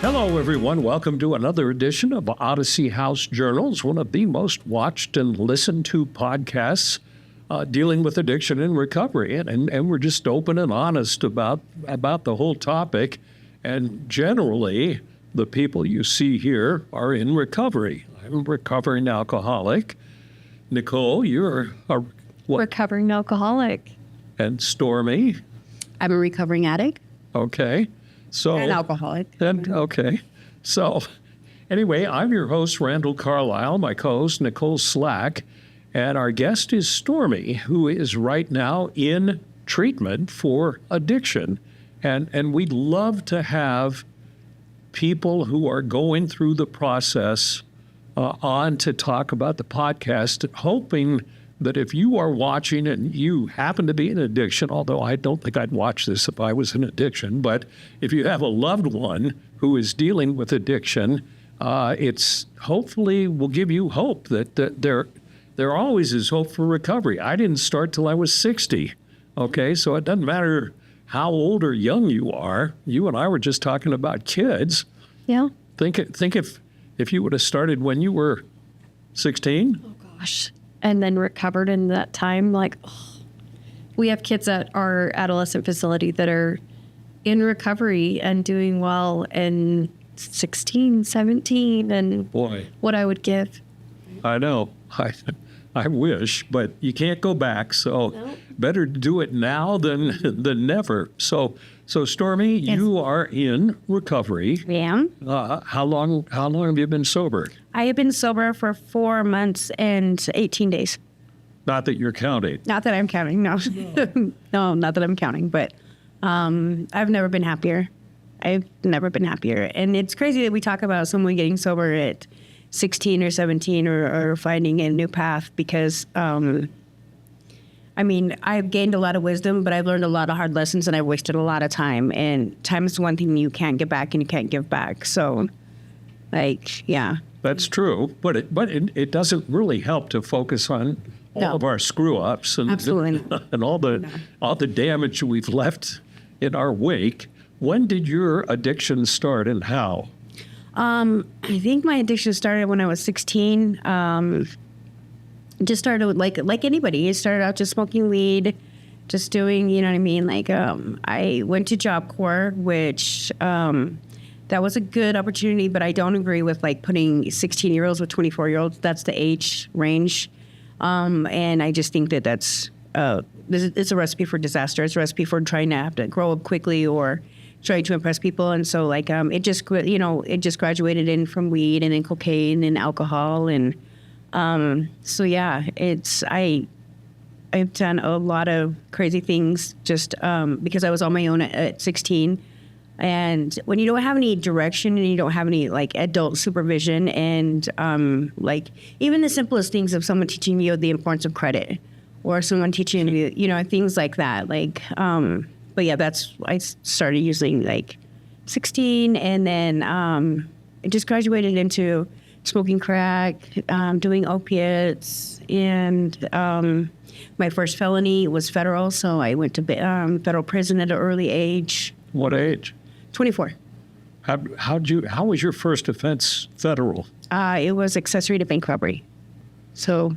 Hello, everyone. Welcome to another edition of Odyssey House Journals, one of the most watched and listened to podcasts dealing with addiction and recovery. And we're just open and honest about the whole topic. And generally, the people you see here are in recovery. I'm a recovering alcoholic. Nicole, you're a what? Recovering alcoholic. And Stormy. I'm a recovering addict. Okay. So An alcoholic. Okay. So anyway, I'm your host, Randall Carlisle, my co-host, Nicole Slack, and our guest is Stormy, who is right now in treatment for addiction. And we'd love to have people who are going through the process on to talk about the podcast, hoping that if you are watching and you happen to be in addiction, although I don't think I'd watch this if I was in addiction, but if you have a loved one who is dealing with addiction, it's hopefully will give you hope that there always is hope for recovery. I didn't start till I was 60, okay? So it doesn't matter how old or young you are. You and I were just talking about kids. Yeah. Think if you would have started when you were 16. Oh, gosh. And then recovered in that time. We have kids at our adolescent facility that are in recovery and doing well, and 16, 17, and Boy, what I would give. I know. I wish, but you can't go back. So better do it now than never. So Stormy, Yes. You are in recovery. Yeah. How long have you been sober? I have been sober for 4 months and 18 days. Not that you're counting. Not that I'm counting, no. No, not that I'm counting, but I've never been happier. I've never been happier. And it's crazy that we talk about someone getting sober at 16 or 17 or finding a new path because, I've gained a lot of wisdom, but I've learned a lot of hard lessons and I've wasted a lot of time. And time is one thing you can't get back and you can't give back. So, yeah. That's true, but it doesn't really help to focus on all of our screw-ups and Absolutely not. and all the damage we've left in our wake. When did your addiction start and how? I think my addiction started when I was 16. Just started with like anybody. It started out just smoking weed, just doing, you know what I mean? I went to Job Corps, which that was a good opportunity, but I don't agree with putting 16-year-olds with 24-year-olds. That's the age range. And I just think that that's it's a recipe for disaster. It's a recipe for trying to have to grow up quickly or trying to impress people. And so it just graduated in from weed and then cocaine and alcohol. And so yeah, I've done a lot of crazy things just because I was on my own at 16. And when you don't have any direction and you don't have any adult supervision and even the simplest things of someone teaching you the importance of credit or someone teaching you, things like that. But yeah, I started using 16 and then I just graduated into smoking crack, doing opiates, and my first felony was federal, so I went to federal prison at an early age. What age? 24. How was your first offense federal? It was accessory to bank robbery. So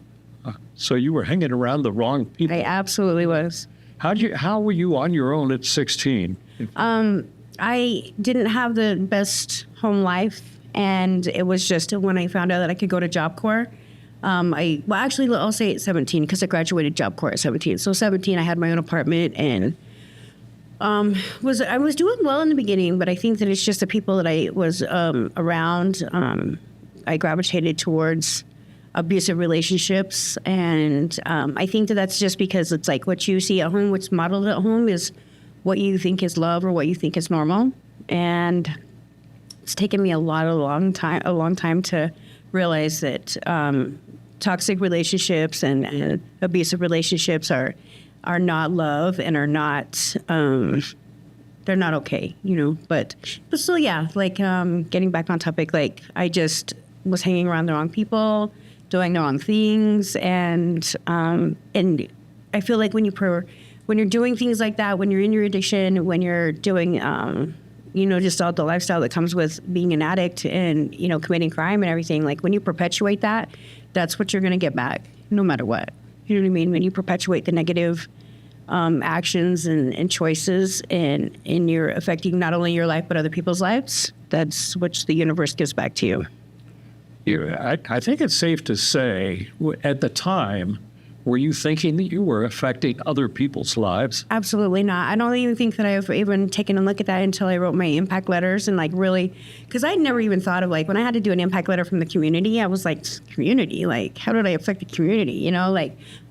you were hanging around the wrong people. I absolutely was. How were you on your own at 16? I didn't have the best home life, and it was just when I found out that I could go to Job Corps. I'll say at 17 because I graduated Job Corps at 17. So 17, I had my own apartment and I was doing well in the beginning, but I think that it's just the people that I was around. I gravitated towards abusive relationships, and I think that that's just because it's what you see at home, what's modeled at home is what you think is love or what you think is normal. And it's taken me a long time to realize that toxic relationships and abusive relationships are not love and are not they're not okay, but still, yeah, getting back on topic, I just was hanging around the wrong people, doing the wrong things, and I feel like when when you're doing things like that, when you're in your addiction, when you're doing, just all the lifestyle that comes with being an addict and, committing crime and everything, like when you perpetuate that, that's what you're going to get back no matter what. You know what I mean? When you perpetuate the negative actions and choices and you're affecting not only your life but other people's lives, that's what the universe gives back to you. I think it's safe to say, at the time, were you thinking that you were affecting other people's lives? Absolutely not. I don't even think that I've even taken a look at that until I wrote my impact letters and really, because I never even thought of when I had to do an impact letter from the community, I was like, community, how did I affect the community?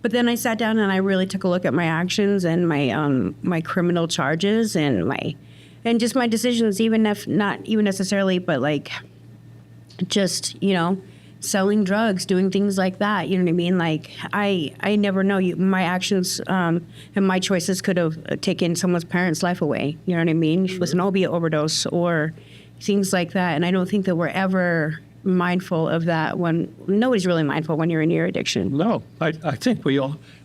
But then I sat down and I really took a look at my actions and my criminal charges and just my decisions, even if not even necessarily, but just, selling drugs, doing things like that. You know what I mean? I never know. My actions and my choices could have taken someone's parent's life away. You know what I mean? Sure. With an opiate overdose or things like that. And I don't think that we're ever mindful of that when nobody's really mindful when you're in your addiction. No, I think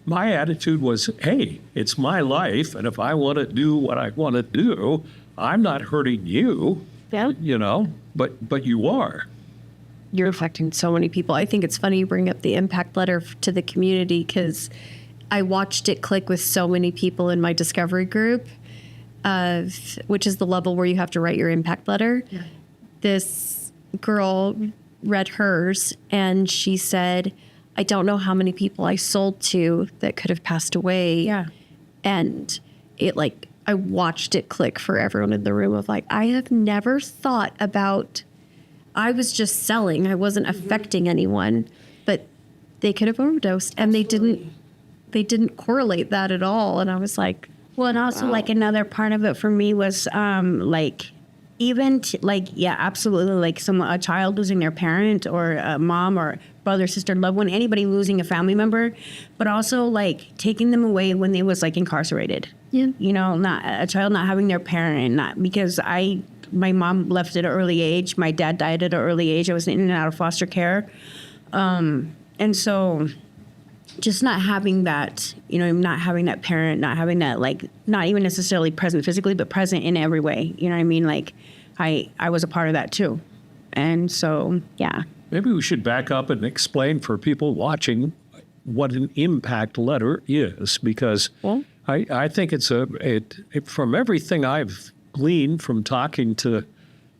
my attitude was, hey, it's my life. And if I want to do what I want to do, I'm not hurting you. Yeah. But you are. You're affecting so many people. I think it's funny you bring up the impact letter to the community because I watched it click with so many people in my discovery group, which is the level where you have to write your impact letter. Yeah. This girl read hers and she said, I don't know how many people I sold to that could have passed away. Yeah. And I watched it click for everyone in the room of I have never thought about, I was just selling. I wasn't affecting anyone, but they could have overdosed and Absolutely. they didn't correlate that at all. And I was like, well, and also wow. Another part of it for me was absolutely, a child losing their parent or a mom or brother, sister, loved one, anybody losing a family member, but also taking them away when they was incarcerated. Yeah. Not a child not having their parent, not because my mom left at an early age. My dad died at an early age. I was in and out of foster care. And so just not having that, not having that parent, not having that, not even necessarily present physically, but present in every way. You know what I mean? I was a part of that too. And so, yeah. Maybe we should back up and explain for people watching what an impact letter is, because I think it's from everything I've gleaned from talking to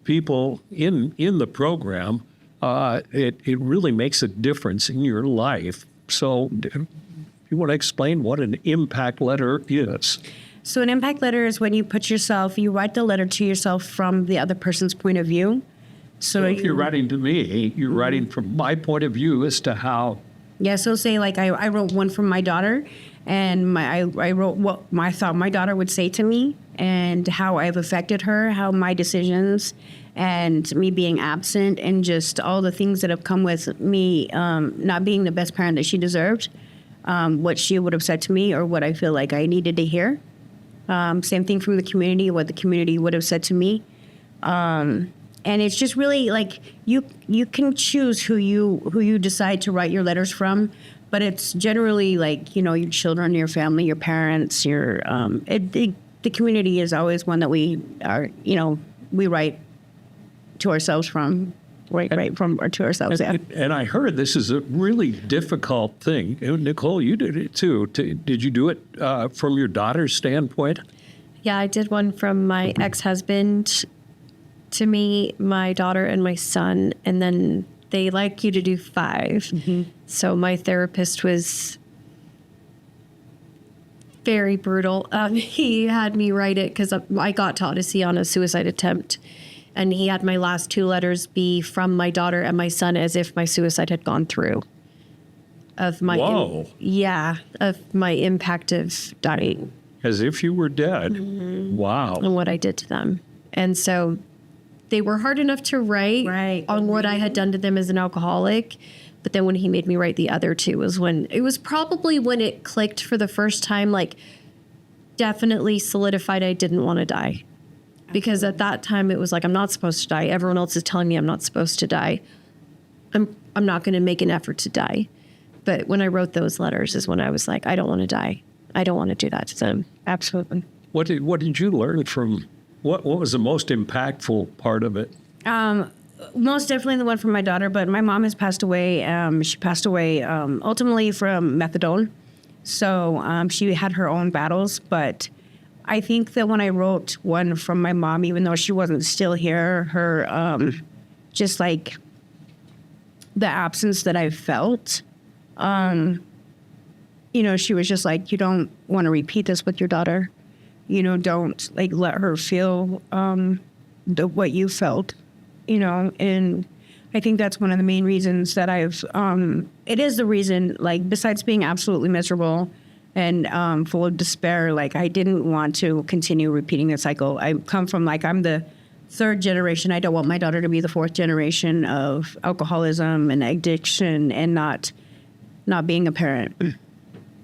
people in the program, it really makes a difference in your life. So you want to explain what an impact letter is? So an impact letter is when you write the letter to yourself from the other person's point of view. So if you're writing to me, you're writing from my point of view as to how. Yeah, so say I wrote one from my daughter, and I wrote what I thought my daughter would say to me and how I've affected her, how my decisions and me being absent and just all the things that have come with me not being the best parent that she deserved, what she would have said to me or what I feel like I needed to hear. Same thing from the community, what the community would have said to me. And it's just really you can choose who you decide to write your letters from, but it's generally your children, your family, your parents, the community is always one that we write to ourselves from, right from or to ourselves. Yeah. And I heard this is a really difficult thing. Nicole, you did it too. Did you do it from your daughter's standpoint? Yeah, I did one from my ex-husband to me, my daughter, and my son, and then they like you to do 5. Mm-hmm. So my therapist was very brutal. He had me write it because I got to Odyssey on a suicide attempt, and he had my last 2 letters be from my daughter and my son as if my suicide had gone through. Of my of my impact of dying. As if you were dead. Mm-hmm. Wow. And what I did to them. And so they were hard enough to write on what I had done to them as an alcoholic. But then when he made me write the other 2 it was probably when it clicked for the first time, definitely solidified I didn't want to die. Because at that time it was I'm not supposed to die. Everyone else is telling me I'm not supposed to die. I'm not going to make an effort to die. But when I wrote those letters is when I was I don't want to die. I don't want to do that to them. Absolutely. What did you learn from, what was the most impactful part of it? Most definitely the one from my daughter, but my mom has passed away. She passed away ultimately from methadone. So she had her own battles, but I think that when I wrote one from my mom, even though she wasn't still here, her just like the absence that I felt, you know, she was just like, you don't want to repeat this with your daughter. You know, don't like let her feel what you felt, you know, and I think that's one of the main reasons that it is the reason, like, besides being absolutely miserable and full of despair, like, I didn't want to continue repeating the cycle. I come from, like, I'm the third generation. I don't want my daughter to be the fourth generation of alcoholism and addiction and not being a parent.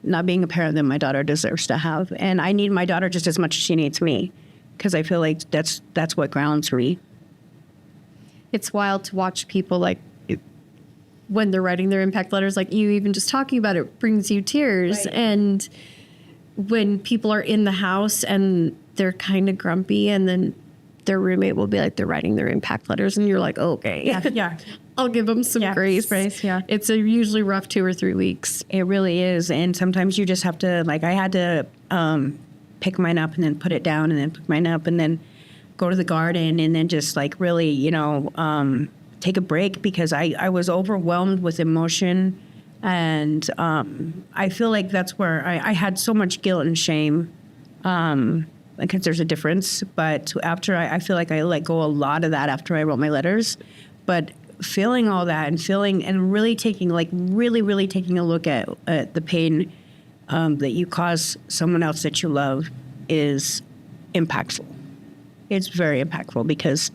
Not being a parent that my daughter deserves to have. And I need my daughter just as much as she needs me, because I feel like that's what grounds me. It's wild to watch people, like, when they're writing their impact letters, like you even just talking about it brings you tears. Right. And when people are in the house and they're kind of grumpy, and then their roommate will be like, they're writing their impact letters, and you're like, okay, Yeah. I'll give them some grace. Yeah. It's a usually rough 2 or 3 weeks. It really is. And sometimes you just have to, like, I had to pick mine up and then put it down and then pick mine up and then go to the garden and then just, like, really, you know, take a break, because I was overwhelmed with emotion. And I feel like that's where I had so much guilt and shame, because there's a difference. But after I feel like I let go a lot of that after I wrote my letters. But feeling all that and really taking, like, really taking a look at the pain that you cause someone else that you love is impactful. It's very impactful, because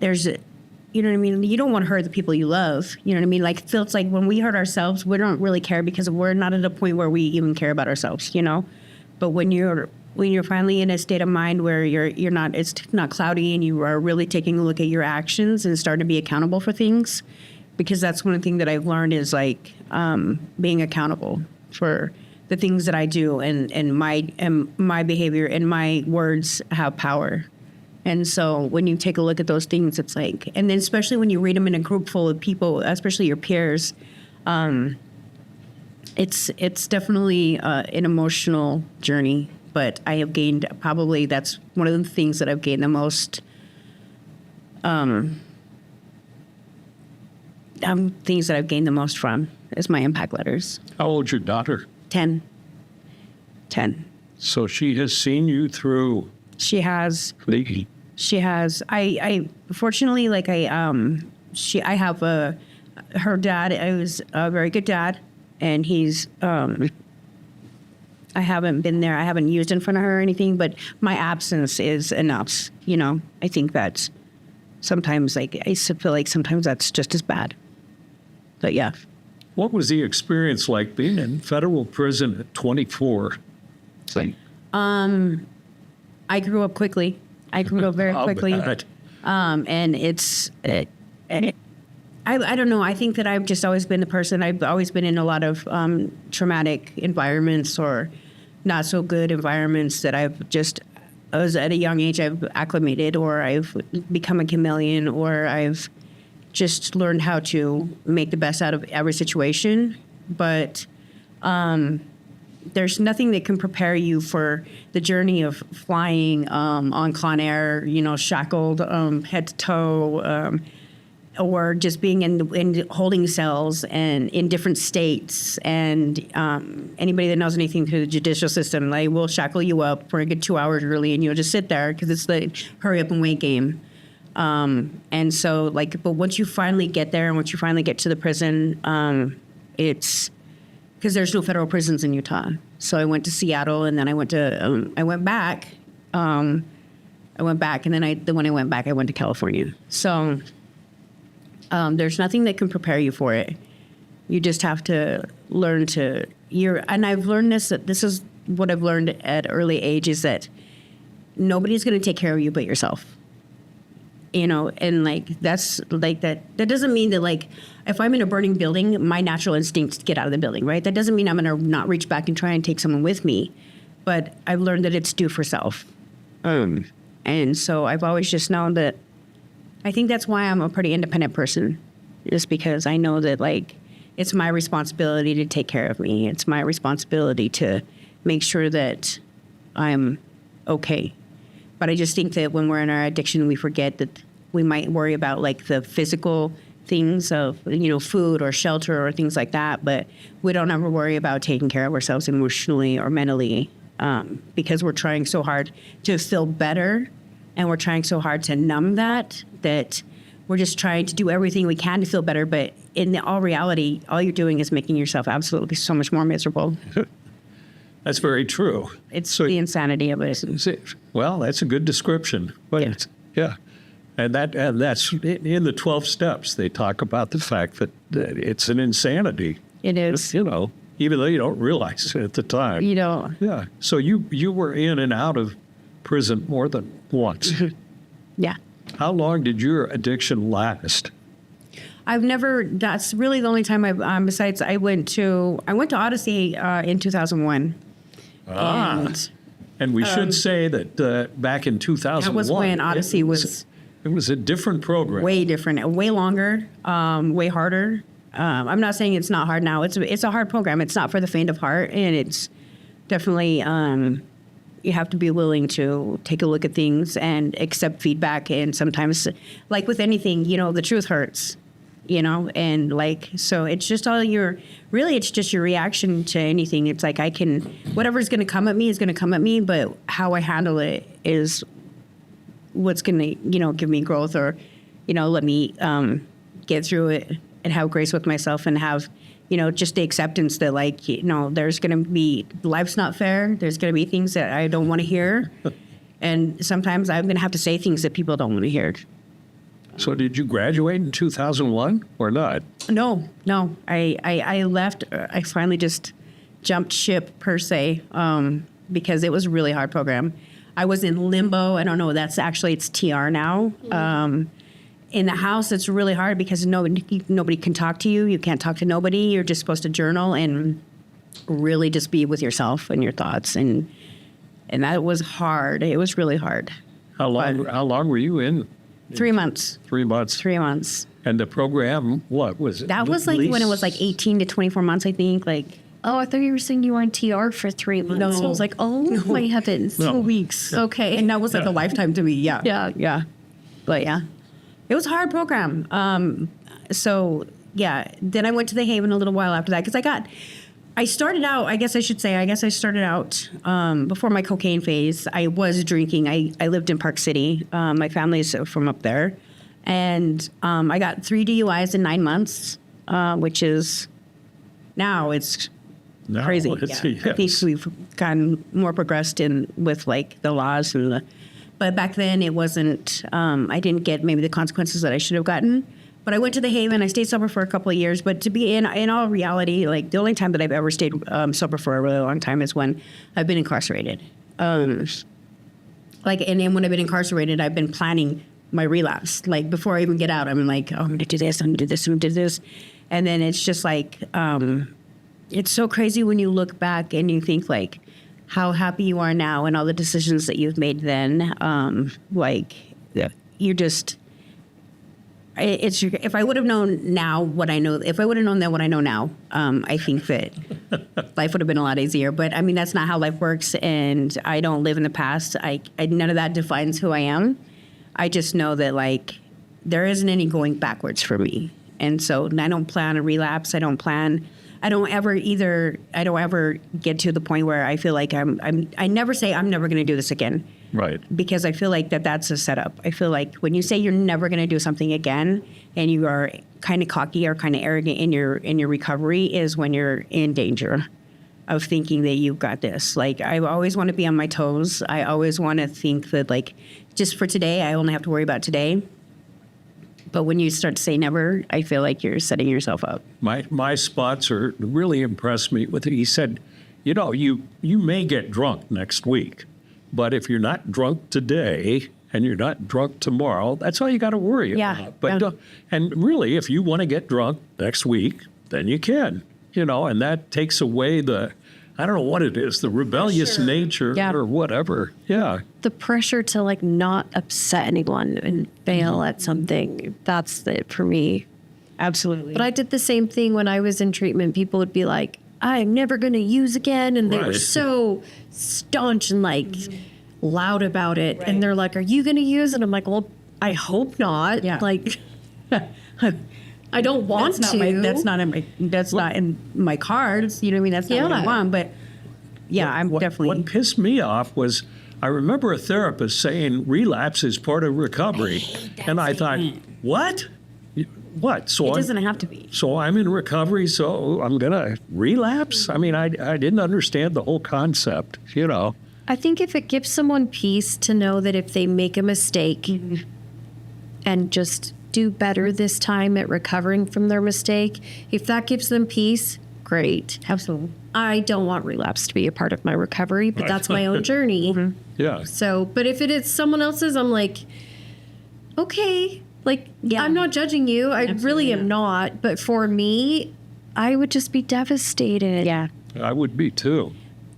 you know what I mean? You don't want to hurt the people you love. You know what I mean? Like, it feels like when we hurt ourselves, we don't really care, because we're not at a point where we even care about ourselves, you know? But when you're finally in a state of mind where you're not, it's not cloudy, and you are really taking a look at your actions and starting to be accountable for things, because that's one thing that I've learned is, like, being accountable for the things that I do, and my behavior and my words have power. And so when you take a look at those things, it's like, and then especially when you read them in a group full of people, especially your peers, it's definitely an emotional journey. But I have gained, probably that's one of the things that I've gained the most, things that I've gained the most from is my impact letters. How old's your daughter? 10. So she has seen you through. She has. The, She has. I fortunately, like, I have her dad. I was a very good dad, and he's. I haven't been there. I haven't used in front of her or anything, but my absence is enough. You know, I think that sometimes, like, I feel like sometimes that's just as bad. But yeah. what was the experience like being in federal prison at 24? I grew up quickly. I grew up very quickly. And it's, I don't know. I think that I've just always been the person. I've always been in a lot of traumatic environments or not so good environments that I've just, as at a young age, I've acclimated, or I've become a chameleon, or I've just learned how to make the best out of every situation. But there's nothing that can prepare you for the journey of flying on Con Air, you know, shackled head to toe, or just being in holding cells and in different states. And anybody that knows anything through the judicial system, they will shackle you up for a good 2 hours early, and you'll just sit there because it's the hurry up and wait game. And so, like, but once you finally get there, and once you finally get to the prison, it's because there's no federal prisons in Utah. So I went to Seattle, and then I went back. And then when I went back, I went to California. So there's nothing that can prepare you for it. You just have to learn and I've learned this is what I've learned at early age, is that nobody's going to take care of you but yourself. And like, that's like that doesn't mean that like, if I'm in a burning building, my natural instinct is to get out of the building, right? That doesn't mean I'm going to not reach back and try and take someone with me, but I've learned that it's do for self. And so I've always just known that I think that's why I'm a pretty independent person, just because I know that like, it's my responsibility to take care of me. It's my responsibility to make sure that I'm okay. But I just think that when we're in our addiction, we forget that we might worry about like the physical things of, food or shelter or things like that. But we don't ever worry about taking care of ourselves emotionally or mentally, because we're trying so hard to feel better, and we're trying so hard to numb that we're just trying to do everything we can to feel better. But in all reality, all you're doing is making yourself absolutely so much more miserable. That's very true. It's the insanity of it. Well, that's a good description. But yeah. And that's in the 12 steps. They talk about the fact that it's an insanity. It is. Even though you don't realize it at the time. You know. Yeah. So you were in and out of prison more than once. Yeah. How long did your addiction last? That's really the only time besides I went to Odyssey in 2001. And we should say that back in 2001. That was when Odyssey was. It was a different program. Way different, way longer, way harder. I'm not saying it's not hard now. It's a hard program. It's not for the faint of heart, and it's definitely you have to be willing to take a look at things and accept feedback. And sometimes, like with anything, the truth hurts. And like, so it's just it's just your reaction to anything. It's like whatever's going to come at me is going to come at me, but how I handle it is what's going to, give me growth, or, let me get through it and have grace with myself, and have, just the acceptance that like, there's going to be, life's not fair. There's going to be things that I don't want to hear. And sometimes I'm going to have to say things that people don't want to hear. So did you graduate in 2001 or not? No. I left. I finally just jumped ship per se, because it was a really hard program. I was in limbo. I don't know. It's TR now. In the house, it's really hard because nobody can talk to you. You can't talk to nobody. You're just supposed to journal and really just be with yourself and your thoughts. And that was hard. It was really hard. How long were you in? 3 months. 3 months. 3 months. And the program, what was it? That was like when it was like 18 to 24 months, I think. Like, oh, I thought you were saying you were on TR for 3 months. No. So I was like, my heavens. 2 weeks. Okay. And that was like a lifetime to me. Yeah. Yeah. But yeah, it was a hard program. So yeah, then I went to the Haven a little while after that, because I started out before my cocaine phase. I was drinking. I lived in Park City. My family's from up there. And I got 3 DUIs in 9 months, which is now it's crazy. Yes. I think we've gotten more progressed with like the laws but back then it wasn't. I didn't get maybe the consequences that I should have gotten. But I went to the Haven. I stayed sober for a couple of years. But to be in all reality, like the only time that I've ever stayed sober for a really long time is when I've been incarcerated. And then when I've been incarcerated, I've been planning my relapse. Like before I even get out, I'm like, oh, I'm going to do this, I'm going to do this, I'm going to do this. And then it's just like, it's so crazy when you look back and you think like how happy you are now and all the decisions that you've made then. You're just... if I would have known now what I know, if I would have known then what I know now, I think that life would have been a lot easier. But I mean, that's not how life works, and I don't live in the past. None of that defines who I am. I just know that like there isn't any going backwards for me, and so I don't plan a relapse. I don't ever get to the point where I feel like I never say I'm never going to do this again. Right. Because I feel like that's a setup. I feel like when you say you're never going to do something again, and you are kind of cocky or kind of arrogant in your recovery, is when you're in danger of thinking that you've got this. Like I always want to be on my toes. I always want to think that like just for today, I only have to worry about today. But when you start to say never, I feel like you're setting yourself up. My sponsor really impressed me with it. He said, you may get drunk next week, but if you're not drunk today and you're not drunk tomorrow, that's all you got to worry Yeah. about. But and really, if you want to get drunk next week, then you can, and that takes away I don't know what it is, the rebellious nature Yeah. or whatever. Yeah. The pressure to like not upset anyone and fail at something. That's it for me. Absolutely. But I did the same thing when I was in treatment. People would be like, I'm never going to use again. And they were Right. so staunch and like loud about it. Right. And they're like, are you going to use it? I'm like, well, I hope not. Yeah. Like, I don't want to. That's not in my cards. You know what I mean? That's not what I Yeah. want. But yeah, I'm What definitely. pissed me off was I remember a therapist saying relapse is part of recovery. And I thought, what? What? It doesn't have to be. So I'm in recovery, so I'm going to relapse? I mean, I didn't understand the whole concept, I think if it gives someone peace to know that if they make a mistake and just do better this time at recovering from their mistake, if that gives them peace, great. Absolutely. I don't want relapse to be a part of my recovery, but that's my own journey. Yeah. So, but if it is someone else's, I'm like, okay, like, Yeah. I'm not judging you. I really am not. not. But for me, I would just be devastated. Yeah. I would be too.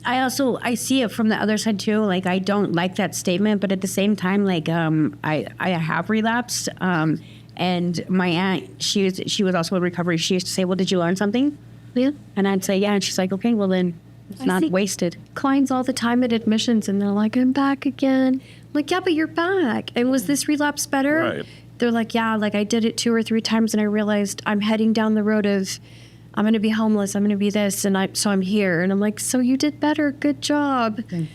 I see it from the other side too. Like I don't like that statement, but at the same time, like I have relapsed. And my aunt, she was also in recovery. She used to say, "Well, did you learn something?" Yeah. And I'd say, "Yeah." And she's like, "Okay, well then, it's I not see wasted." Clients all the time at admissions, and they're like, I'm back again. I'm like, yeah, but you're back. And was this relapse better? Right. They're like, yeah, like I did it 2 or 3 times, and I realized I'm heading down the road of I'm going to be homeless. I'm going to be this. And so I'm here. And I'm like, so you did better. Good job. Okay.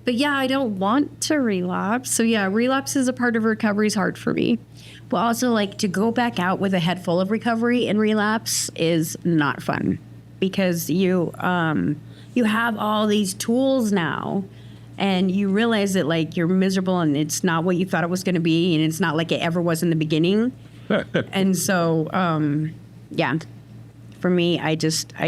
But yeah, I don't want to relapse. So yeah, relapse is a part of recovery is hard for me. But also, like to go back out with a head full of recovery and relapse is not fun because you have all these tools now, and you realize that like you're miserable and it's not what you thought it was going to be, and it's not like it ever was in the beginning. And so, yeah. For me, I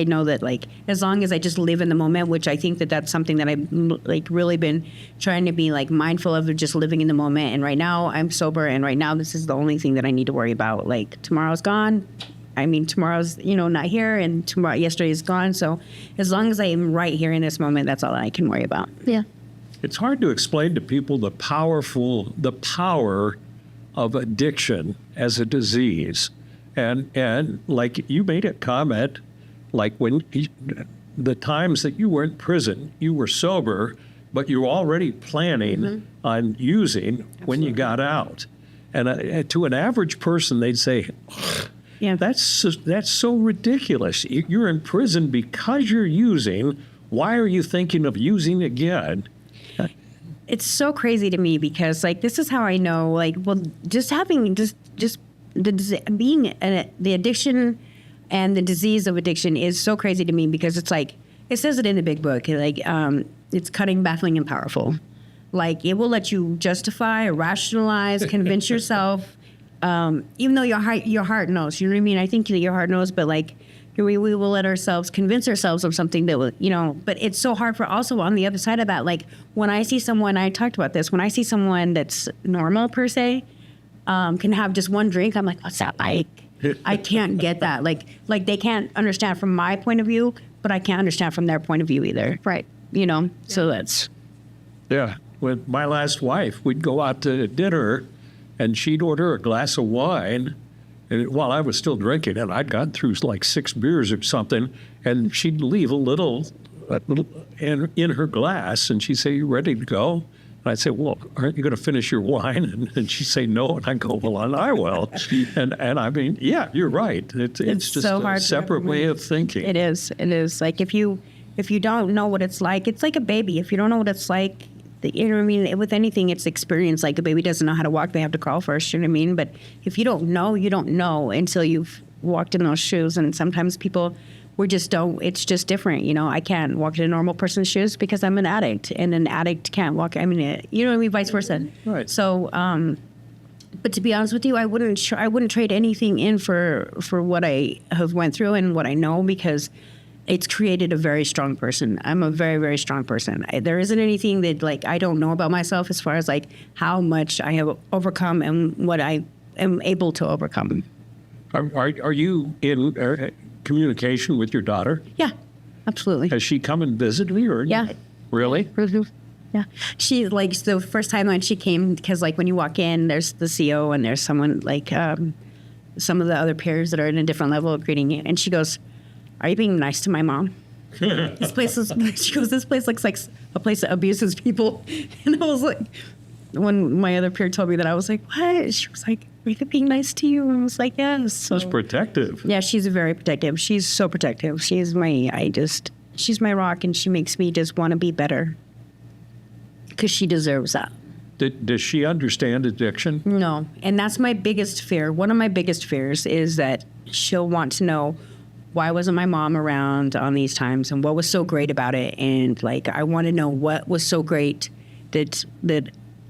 know that like as long as I just live in the moment, which I think that that's something that I've like really been trying to be like mindful of just living in the moment. And right now I'm sober, and right now this is the only thing that I need to worry about. Like tomorrow's gone. I mean, tomorrow's not here, and yesterday is gone. So as long as I am right here in this moment, that's all I can worry about. Yeah. It's hard to explain to people the power of addiction as a disease. And like you made a comment, like when the times that you were in prison, you were sober, but you were already planning on using when you got out. And to an average person, they'd say, Yeah. that's so ridiculous. You're in prison because you're using. Why are you thinking of using again? It's so crazy to me because like this is how I know like well just having just being the addiction and the disease of addiction is so crazy to me because it's like it says it in the big book like it's cutting, baffling, and powerful. Like it will let you justify, rationalize, convince yourself, even though your heart knows. You know what I mean? I think that your heart knows, but like we will let ourselves convince ourselves of something that will, but it's so hard for also on the other side of that. Like when I see someone, I talked about this, when I see someone that's normal per se, can have just one drink, I'm like, what's that like? I can't get that. Like they can't understand from my point of view, but I can't understand from their point of view either. Right. So that's. Yeah. With my last wife, we'd go out to dinner, and she'd order a glass of wine. And while I was still drinking, and I'd gotten through like 6 beers or something, and she'd leave a little in her glass, and she'd say, "You ready to go?" And I'd say, "Well, aren't you going to finish your wine?" And she'd say, "No." And I'd go, "Well, I will." And I mean, yeah, you're right. It's just so a hard to separate way of thinking. It is. Like if you don't know what it's like a baby. If you don't know what it's like, you know what I mean? With anything, it's experience. Like a baby doesn't know how to walk, they have to crawl first, you know what I mean? But if you don't know until you've walked in those shoes. And sometimes people, it's just different. I can't walk in a normal person's shoes because I'm an addict, and an addict can't walk. I mean, you know what I mean? Vice versa. Right. So, but to be honest with you, I wouldn't trade anything in for what I have went through and what I know, because it's created a very strong person. I'm a very, very strong person. There isn't anything that like I don't know about myself as far as like how much I have overcome and what I am able to overcome. Are you in communication with your daughter? Yeah, absolutely. Has she come and visited you? Or Yeah. Really? Yeah. She like the first time when she came, because like when you walk in, there's the CO and there's someone like some of the other peers that are in a different level of greeting you. And she goes, "Are you being nice to my mom?" This place is, she goes, "This place looks like a place that abuses people." And I was like, when my other peer told me that, I was like, "What?" She was like, "Are you being nice to you?" And I was like, "Yes." So, That's protective. yeah, she's very protective. She's so protective. She's my rock, and she makes me just want to be better because she deserves that. Does she understand addiction? No, and that's my biggest fear. One of my biggest fears is that she'll want to know, why wasn't my mom around on these times and what was so great about it? And like, I want to know what was so great that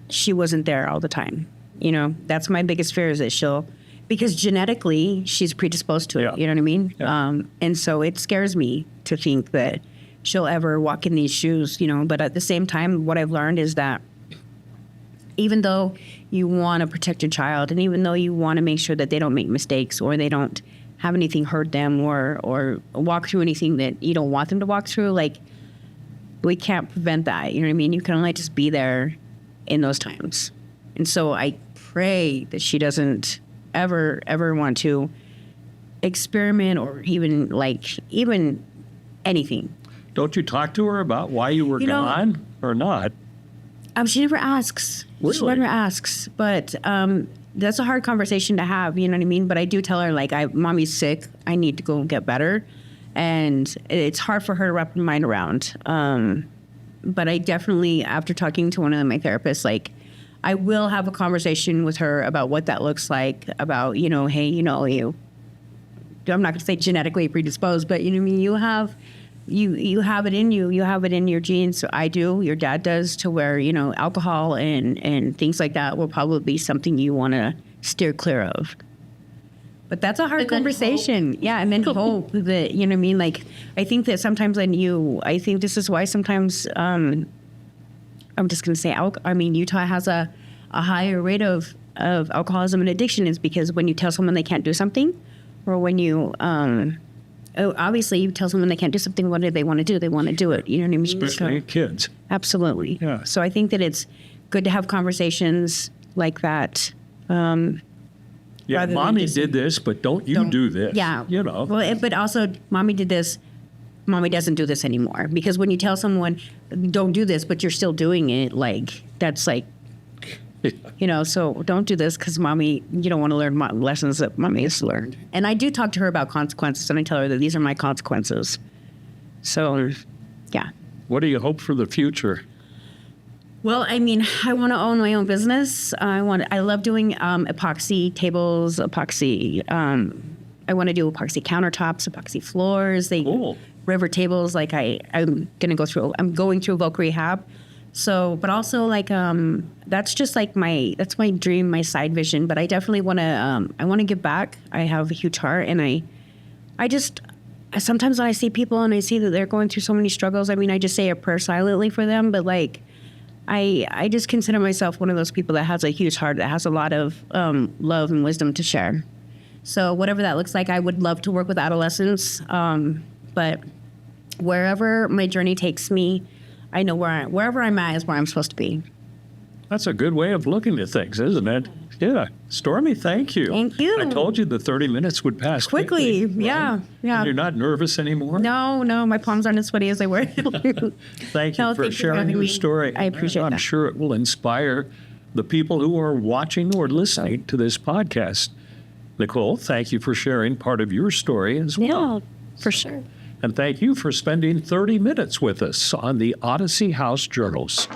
she wasn't there all the time. You know, that's my biggest fear, is that because genetically she's predisposed to it. Yeah. You know what I mean? Yeah. And so it scares me to think that she'll ever walk in these shoes, you know, but at the same time, what I've learned is that even though you want to protect your child, and even though you want to make sure that they don't make mistakes or they don't have anything hurt them or walk through anything that you don't want them to walk through, like, we can't prevent that. You know what I mean? You can only just be there in those times. And so I pray that she doesn't ever want to experiment or even anything. Don't you talk to her about why you were gone or not? She never asks. Really? She never asks. But that's a hard conversation to have, you know what I mean? But I do tell her, like, Mommy's sick. I need to go get better. And it's hard for her to wrap her mind around. But I definitely, after talking to one of my therapists, like, I will have a conversation with her about what that looks like, about, you know, hey, you know, I'm not going to say genetically predisposed, but, you know what I mean? You have it in you. You have it in your genes. So I do. Your dad does, to where, you know, alcohol and things like that will probably be something you want to steer clear of. But that's a hard conversation. Yeah, and then hope that, you know what I mean? Like, I think that sometimes I think this is why sometimes, I'm just going to say, Utah has a higher rate of alcoholism and addiction, is because when you tell someone they can't do something, or when you, obviously you tell someone they can't do something, what do they want to do? They want to do it. You know what I mean? Especially kids. Absolutely. Yeah. So I think that it's good to have conversations like that. Yeah, rather than Mommy just- did this, but don't do this. Yeah. You know. Well, but also, Mommy did this. Mommy doesn't do this anymore. Because when you tell someone, don't do this, but you're still doing it, like, that's like, you know, so don't do this because Mommy, you don't want to learn lessons that Mommy has learned. And I do talk to her about consequences, and I tell her that these are my consequences. So, yeah. What do you hope for the future? Well, I mean, I want to own my own business. I love doing epoxy tables, epoxy. I want to do epoxy countertops, epoxy floors. Cool. River tables. Like I'm going through Voc Rehab. So, but also like that's just like that's my dream, my side vision. But I definitely want to I want to give back. I have a huge heart, and I just sometimes when I see people and I see that they're going through so many struggles, I mean, I just say a prayer silently for them. But like, I just consider myself one of those people that has a huge heart, that has a lot of love and wisdom to share. So whatever that looks like, I would love to work with adolescents. But wherever my journey takes me, I know wherever I'm at is where I'm supposed to be. That's a good way of looking at things, isn't it? Yeah. Stormy, thank you. Thank you. I told you the 30 minutes would pass Quickly, right? yeah. And you're not nervous anymore? No, my palms aren't as sweaty as they were. Thank you No, for thank you for sharing having your me. story. I appreciate I'm that. sure it will inspire the people who are watching or listening to this podcast. Nicole, thank you for sharing part of your story as well. Yeah, for sure. And thank you for spending 30 minutes with us on the Odyssey House Journals.